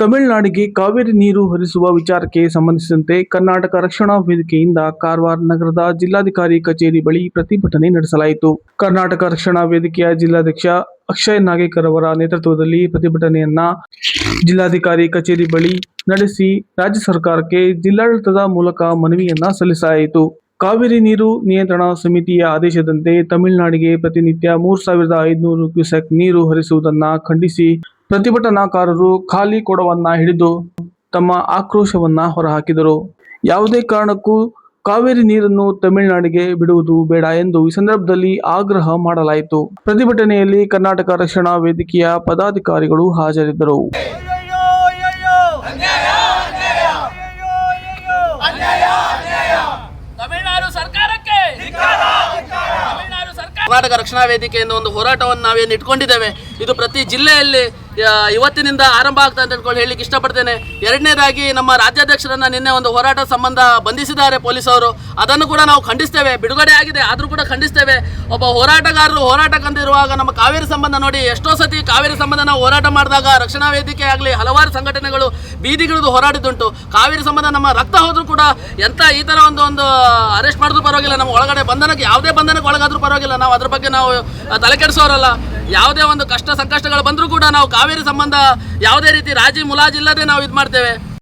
ತಮಿಳುನಾಡಿಗೆ ಕಾವೇರಿ ನೀರು ಹರಿಸುವ ವಿಚಾರಕ್ಕೆ ಸಂಬಂಧಿಸಿದಂತೆ ಕರ್ನಾಟಕ ರಕ್ಷಣಾ ವೇದಿಕೆಯಿಂದ ಕಾರವಾರ ನಗರದ ಜಿಲ್ಲಾಧಿಕಾರಿ ಕಚೇರಿ ಬಳಿ ಪ್ರತಿಭಟನೆ ನಡೆಸಲಾಯಿತು. ಕರ್ನಾಟಕ ರಕ್ಷಣಾ ವೇದಿಕೆಯ ಜಿಲ್ಲಾಧ್ಯಕ್ಷ ಅಕ್ಷಯ್ ನಾಗೇಕರ್ ಅವರ ನೇತೃತ್ವದಲ್ಲಿ ಪ್ರತಿಭಟನೆಯನ್ನ ಜಿಲ್ಲಾಧಿಕಾರಿ ಕಚೇರಿ ಬಳಿ ನಡೆಸಿ ರಾಜ್ಯ ಸರ್ಕಾರಕ್ಕೆ ಜಿಲ್ಲಾಡಳಿತದ ಮೂಲಕ ಮನವಿಯನ್ನ ಸಲ್ಲಿಸಲಾಯಿತು. ಕಾವೇರಿ ನೀರು ನಿಯಂತ್ರಣ ಸಮಿತಿಯ ಆದೇಶದಂತೆ ತಮಿಳುನಾಡಿಗೆ ಪ್ರತಿನಿತ್ಯ 3,500 ಕ್ಯೂಸೆಕ್ ನೀರು ಹರಿಸುವುದನ್ನು ಖಂಡಿಸಿ ಪ್ರತಿಭಟನಾಕಾರರು ಖಾಲಿ ಕೊಡವನ್ನ ಹಿಡಿದು ತಮ್ಮ ಆಕ್ರೋಶವನ್ನ ಹೊರಹಾಕಿದರು. ಯಾವುದೇ ಕಾರಣಕ್ಕೂ ಕಾವೇರಿ ನೀರನ್ನು ತಮಿಳುನಾಡಿಗೆ ಬಿಡುವುದು ಬೇಡ ಎಂದು ಈ ಸಂದರ್ಭದಲ್ಲಿ ಆಗ್ರಹ ಮಾಡಲಾಯಿತು. ಪ್ರತಿಭಟನೆಯಲ್ಲಿ ಕರ್ನಾಟಕ ರಕ್ಷಣಾ ವೇದಿಕೆಯ ಪದಾಧಿಕಾರಿಗಳು ಹಾಜರಿದ್ದರು. ಕರ್ನಾಟಕ ರಕ್ಷಣಾ ವೇದಿಕೆಯಿಂದ ಒಂದು ಹೋರಾಟವನ್ನು ನಾವೇನು ಇಟ್ಕೊಂಡಿದ್ದೇವೆ. ಇದು ಪ್ರತಿ ಜಿಲ್ಲೆಯಲ್ಲಿ ಇವತ್ತಿನಿಂದ ಆರಂಭ ಆಗ್ತಾ ಅಂತ ಹೇಳ್ಕೊಂಡು ಹೇಳಲಿಕ್ಕೆ ಇಷ್ಟಪಡ್ತೇನೆ. ಎರಡನೇದಾಗಿ ನಮ್ಮ ರಾಜ್ಯಾಧ್ಯಕ್ಷರನ್ನ ನಿನ್ನೆ ಒಂದು ಹೋರಾಟ ಸಂಬಂಧ ಬಂಧಿಸಿದ್ದಾರೆ ಪೊಲೀಸವರು. ಅದನ್ನು ಕೂಡ ನಾವು ಖಂಡಿಸ್ತೇವೆ. ಬಿಡುಗಡೆ ಆಗಿದೆ ಆದರೂ ಕೂಡ ಖಂಡಿಸ್ತೇವೆ. ಒಬ್ಬ ಹೋರಾಟಗಾರರು ಹೋರಾಟಕ್ಕಂತಿರುವಾಗ ನಮ್ಮ ಕಾವೇರಿ ಸಂಬಂಧ ನೋಡಿ, ಎಷ್ಟೋ ಸತಿ ಕಾವೇರಿ ಸಂಬಂಧ ನಾವು ಹೋರಾಟ ಮಾಡಿದಾಗ ರಕ್ಷಣಾ ವೇದಿಕೆ ಆಗಲಿ ಹಲವಾರು ಸಂಘಟನೆಗಳು ಬೀದಿಗಿಳಿದು ಹೋರಾಡಿದುಂಟು. ಕಾವೇರಿ ಸಂಬಂಧ ನಮ್ಮ ರಕ್ತ ಹೋದ್ರೂ ಕೂಡ ಎಂತ ಈ ಥರ ಒಂದು ಅರೆಸ್ಟ್ ಮಾಡಿದ್ರು ಪರವಾಗಿಲ್ಲ, ನಮ್ಮ ಒಳಗಡೆ ಬಂಧನಕ್ಕೆ ಯಾವುದೇ ಬಂಧನಕ್ಕೆ ಒಳಗಾದ್ರೂ ಪರವಾಗಿಲ್ಲ, ನಾವು ಅದ್ರ ಬಗ್ಗೆ ನಾವು ತಲೆ ಕೆಡಿಸೋರಲ್ಲ. ಯಾವುದೇ ಒಂದು ಕಷ್ಟ ಸಂಕಷ್ಟಗಳು ಬಂದರೂ ಕೂಡ ನಾವು ಕಾವೇರಿ ಸಂಬಂಧ ಯಾವುದೇ ರೀತಿ ರಾಜಿ ಮುಲಾಜಿಲ್ಲದೆ ನಾವು ಇದು ಮಾಡ್ತೇವೆ.